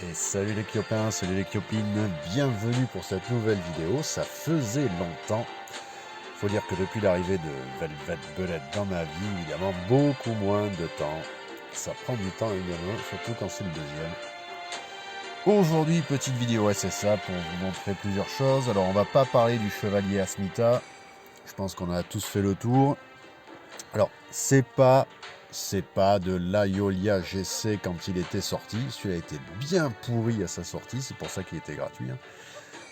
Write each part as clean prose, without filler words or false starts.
Et salut les copains, salut les copines, bienvenue pour cette nouvelle vidéo. Ça faisait longtemps. Faut dire que depuis l'arrivée de Velvet Bullet dans ma vie, évidemment, beaucoup moins de temps. Ça prend du temps évidemment, surtout quand c'est le deuxième. Aujourd'hui, petite vidéo SSA pour vous montrer plusieurs choses. Alors on va pas parler du chevalier Asmita. Je pense qu'on a tous fait le tour. Alors, c'est pas de l'Aiolia GC quand il était sorti. Celui-là était bien pourri à sa sortie, c'est pour ça qu'il était gratuit. Hein.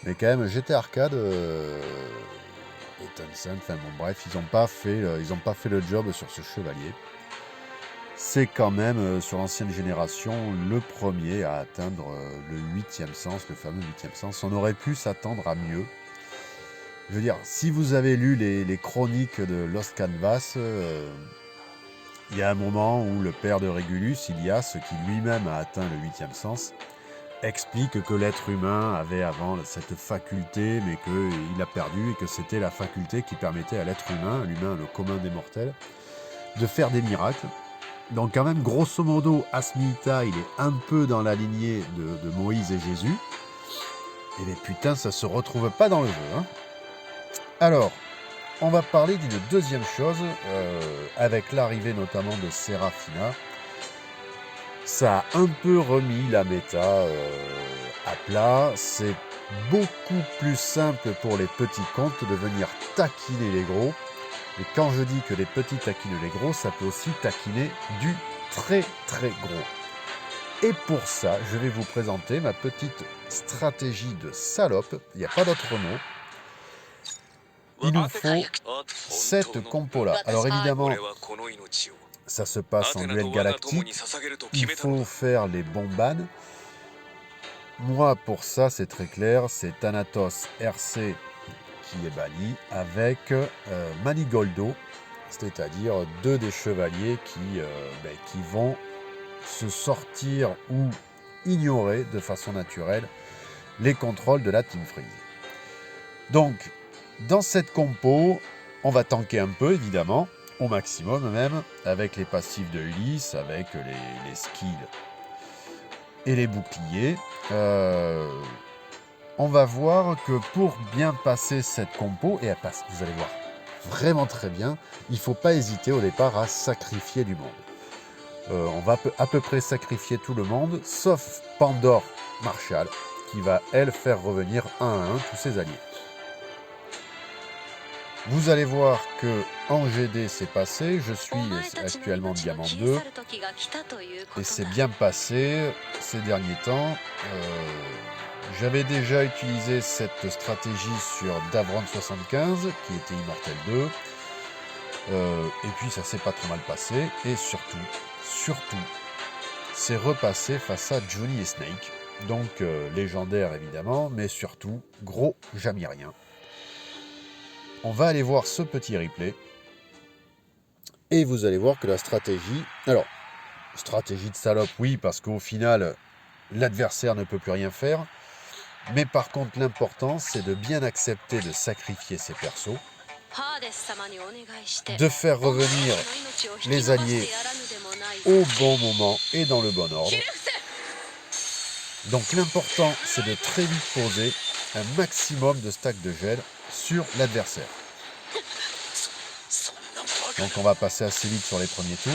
Mais quand même, GT Arcade et Tencent, enfin bon, bref, ils n'ont pas fait le job sur ce chevalier. C'est quand même, sur l'ancienne génération, le premier à atteindre le 8e sens, le fameux 8e sens. On aurait pu s'attendre à mieux. Je veux dire, si vous avez lu les chroniques de Lost Canvas, il y a un moment où le père de Régulus, Ilias, qui lui-même a atteint le 8e sens, explique que l'être humain avait avant cette faculté, mais qu'il a perdu, et que c'était la faculté qui permettait à l'être humain, l'humain le commun des mortels, de faire des miracles. Donc quand même, grosso modo, Asmita, il est un peu dans la lignée de Moïse et Jésus. Et les putains, ça se retrouve pas dans le jeu. Hein. Alors, on va parler d'une deuxième chose, avec l'arrivée notamment de Serafina. Ça a un peu remis la méta à plat. C'est beaucoup plus simple pour les petits comptes de venir taquiner les gros. Et quand je dis que les petits taquinent les gros, ça peut aussi taquiner du très très gros. Et pour ça, je vais vous présenter ma petite stratégie de salope. Il n'y a pas d'autre mot. Il nous faut cette compo-là. Alors évidemment, ça se passe en duel galactique. Il faut faire les bombanes. Moi, pour ça, c'est très clair. C'est Thanatos RC qui est banni avec Manigoldo, c'est-à-dire deux des chevaliers qui vont se sortir ou ignorer de façon naturelle les contrôles de la Team Freeze. Donc, dans cette compo, on va tanker un peu, évidemment, au maximum même, avec les passifs de Ulysse, avec les skills et les boucliers. On va voir que pour bien passer cette compo, et elle passe, vous allez voir, vraiment très bien, il ne faut pas hésiter au départ à sacrifier du monde. On va à peu près sacrifier tout le monde, sauf Pandore Marshall, qui va, elle, faire revenir un à un tous ses alliés. Vous allez voir que en GD c'est passé, je suis actuellement Diamant 2 et c'est bien passé ces derniers temps. J'avais déjà utilisé cette stratégie sur Davron 75 qui était Immortel 2 et puis ça s'est pas trop mal passé et surtout c'est repassé face à Johnny et Snake, donc légendaire évidemment, mais surtout gros Jamirien. On va aller voir ce petit replay. Et vous allez voir que la stratégie... Alors, stratégie de salope, oui, parce qu'au final, l'adversaire ne peut plus rien faire. Mais par contre, l'important, c'est de bien accepter de sacrifier ses persos. De faire revenir les alliés au bon moment et dans le bon ordre. Donc l'important, c'est de très vite poser un maximum de stacks de gel sur l'adversaire. Donc on va passer assez vite sur les premiers tours.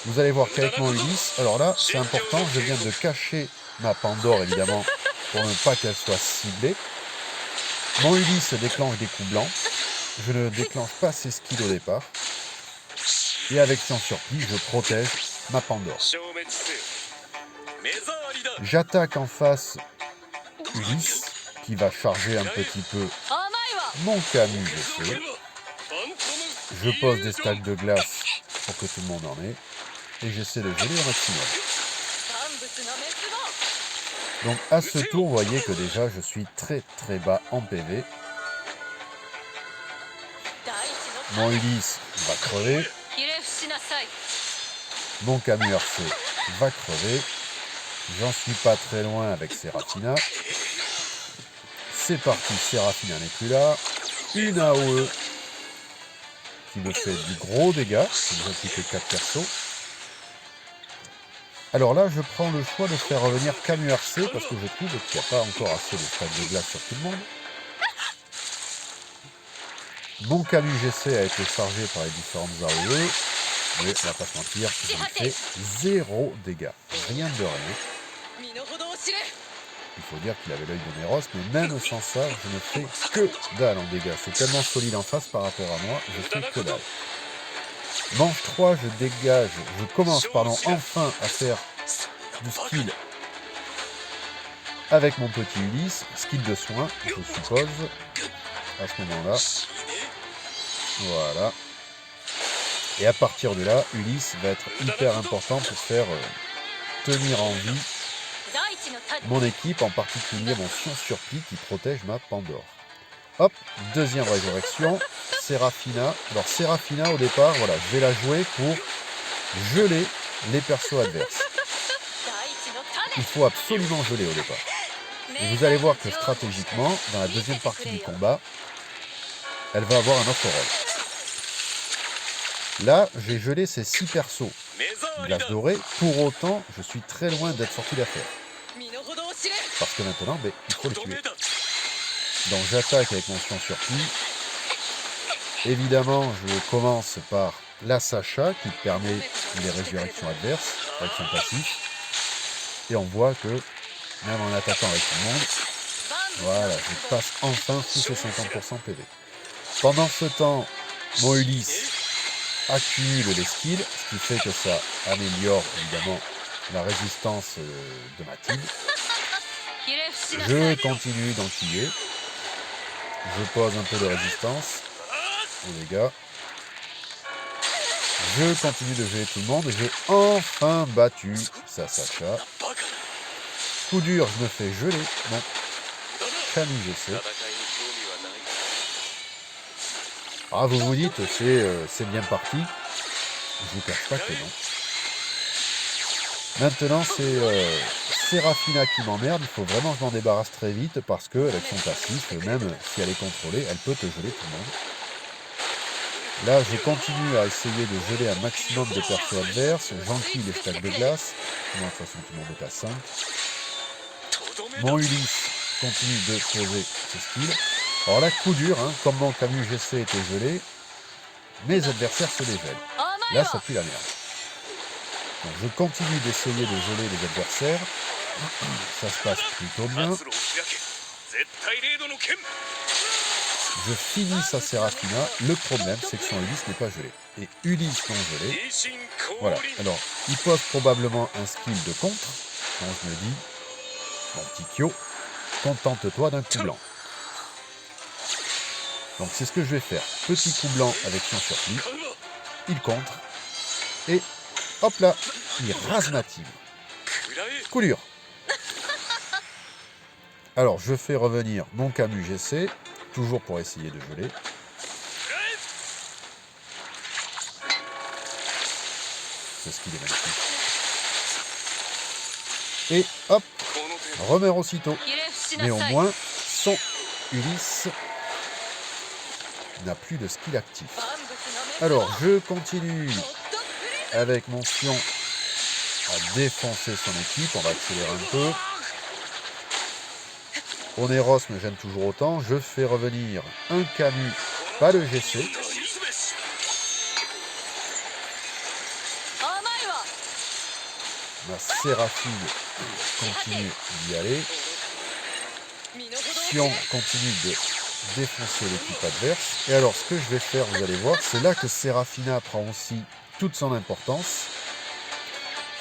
Vous allez voir qu'avec mon Ulysse, alors là c'est important, je viens de cacher ma Pandore évidemment pour ne pas qu'elle soit ciblée. Mon Ulysse déclenche des coups blancs. Je ne déclenche pas ses skills au départ. Et avec son surplis, je protège ma Pandore. J'attaque en face Ulysse qui va charger un petit peu mon Camus de feu. Je pose des stacks de glace pour que tout le monde en ait. Et j'essaie de geler au maximum. Donc à ce tour, vous voyez que déjà je suis très très bas en PV. Mon Ulysse va crever. Mon Camus RC va crever. J'en suis pas très loin avec Serafina. C'est parti, Serafina n'est plus là. Une AOE qui me fait du gros dégâts. J'ai occupé 4 persos. Alors là, je prends le choix de faire revenir Camus RC parce que je trouve qu'il n'y a pas encore assez de stade de glace sur tout le monde. Mon Camus GC a été chargé par les différentes AOE, mais on va pas se mentir, je lui fais 0 dégâts, rien de rien. Il faut dire qu'il avait l'œil de Néros, mais même sans ça, je ne fais que dalle en dégâts. C'est tellement solide en face par rapport à moi, je fais que dalle. Manche 3, je dégage, je commence enfin à faire du skill avec mon petit Ulysse, skill de soin, je suppose, à ce moment-là. Voilà. Et à partir de là, Ulysse va être hyper important pour faire tenir en vie mon équipe, en particulier mon Sion Surplis qui protège ma Pandore. Hop, deuxième résurrection, Seraphina. Alors Seraphina au départ, voilà, je vais la jouer pour geler les persos adverses. Il faut absolument geler au départ. Et vous allez voir que stratégiquement, dans la deuxième partie du combat, elle va avoir un autre rôle. Là, j'ai gelé ces 6 persos. Glace dorée, pour autant, je suis très loin d'être sorti d'affaire. Parce que maintenant, il faut les tuer. Donc j'attaque avec mon Sion Surplis. Évidemment, je commence par la Sacha, qui permet les résurrections adverses, avec son passif. Et on voit que, même en attaquant avec tout le monde, voilà, je passe enfin sous ces 50% PV. Pendant ce temps, mon Ulysse accumule les skills, ce qui fait que ça améliore évidemment la résistance de ma team. Je continue d'enquiller. Je pose un peu de résistance aux dégâts. Je continue de geler tout le monde et j'ai enfin battu sa Sacha. Coup dur, je me fais geler. Non. Camus GC. Ah, vous vous dites, c'est bien parti. Je vous cache pas que non. Maintenant, c'est Seraphina qui m'emmerde. Il faut vraiment que je m'en débarrasse très vite parce que avec son passif, même si elle est contrôlée, elle peut te geler tout le monde. Là, je continue à essayer de geler un maximum de persos adverses. J'enquille les stacks de glace. Moi, de toute façon, tout le monde est à 5. Mon Ulysse continue de poser ses skills. Alors là, coup dur, hein, comme mon Camus GC était gelé, mes adversaires se dégèlent. Là, ça pue la merde. Donc, je continue d'essayer de geler les adversaires. Ça se passe plutôt bien. Je finis sa Seraphina. Le problème, c'est que son Ulysse n'est pas gelé. Et Ulysse non gelé. Voilà. Alors, il pose probablement un skill de contre. Donc, je me dis, mon petit Kyo, contente-toi d'un coup blanc. Donc, c'est ce que je vais faire. Petit coup blanc avec son surplis. Il contre. Et hop là, il rase ma team. Coup dur. Alors, je fais revenir mon Camus GC, toujours pour essayer de geler. C'est ce qu'il est magnifique. Et hop, remeurt aussitôt. Mais au moins, son Ulysse n'a plus de skill actif. Alors, je continue avec mon Sion à défoncer son équipe. On va accélérer un peu. Oneros me gêne toujours autant. Je fais revenir un Camus, pas le GC. Ma Séraphine continue d'y aller. Sion continue de défoncer l'équipe adverse. Et alors, ce que je vais faire, vous allez voir, c'est là que Seraphina prend aussi toute son importance.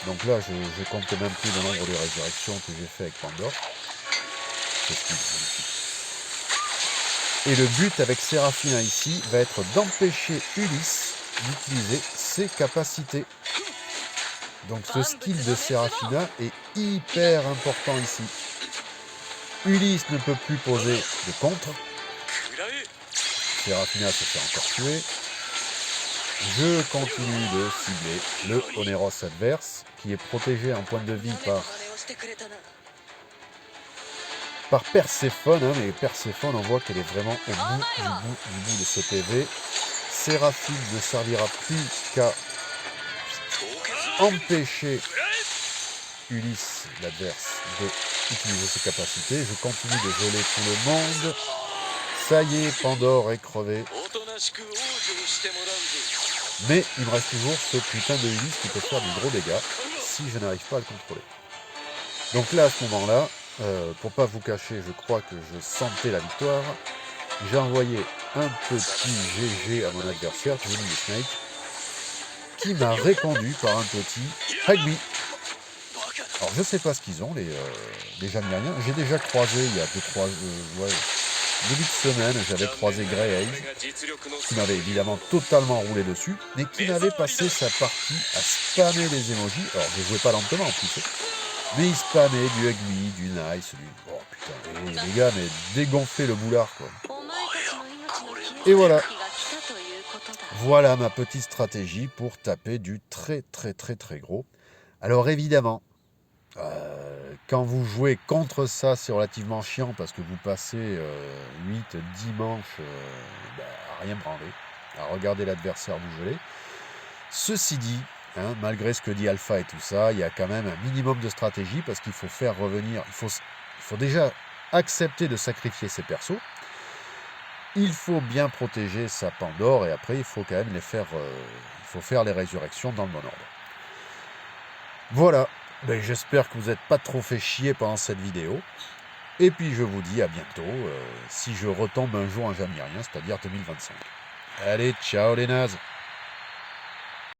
Donc là, je ne compte même plus le nombre de résurrections que j'ai fait avec Pandore. Et le but avec Seraphina ici va être d'empêcher Ulysse d'utiliser ses capacités. Donc ce skill de Seraphina est hyper important ici. Ulysse ne peut plus poser de contre. Seraphina se fait encore tuer. Je continue de cibler le Oneros adverse, qui est protégé en point de vie par Perséphone, hein, mais Perséphone, on voit qu'elle est vraiment au bout de ses PV. Séraphine ne servira plus qu'à empêcher Ulysse, l'adverse, d'utiliser ses capacités. Je continue de geler tout le monde. Ça y est, Pandore est crevé. Mais il me reste toujours ce putain de Ulysse qui peut faire du gros dégâts si je n'arrive pas à le contrôler. Donc là, à ce moment-là, pour pas vous cacher, je crois que je sentais la victoire. J'ai envoyé un petit GG à mon adversaire, Johnny Snake, qui m'a répondu par un petit Hugby. Alors je sais pas ce qu'ils ont, les Jamiriens. J'ai déjà croisé il y a 2-3 début de semaine, j'avais croisé Grey Age, qui m'avait évidemment totalement roulé dessus, mais qui m'avait passé sa partie à spammer les emojis. Alors je jouais pas lentement en plus, mais il spammait du Hugby, du Nice, du... Oh putain, les gars, mais dégonflez le boulard quoi. Et voilà. Voilà ma petite stratégie pour taper du très gros. Alors évidemment, quand vous jouez contre ça, c'est relativement chiant parce que vous passez 8-10 manches à rien branler, à regarder l'adversaire vous geler. Ceci dit, hein, malgré ce que dit Alpha et tout ça, il y a quand même un minimum de stratégie parce qu'il faut faire revenir, il faut déjà accepter de sacrifier ses persos. Il faut bien protéger sa Pandore et après il faut quand même il faut faire les résurrections dans le bon ordre. Voilà, ben, j'espère que vous n'êtes pas trop fait chier pendant cette vidéo. Et puis je vous dis à bientôt, si je retombe un jour en Jamirien, c'est-à-dire 2025. Allez, ciao les nazes!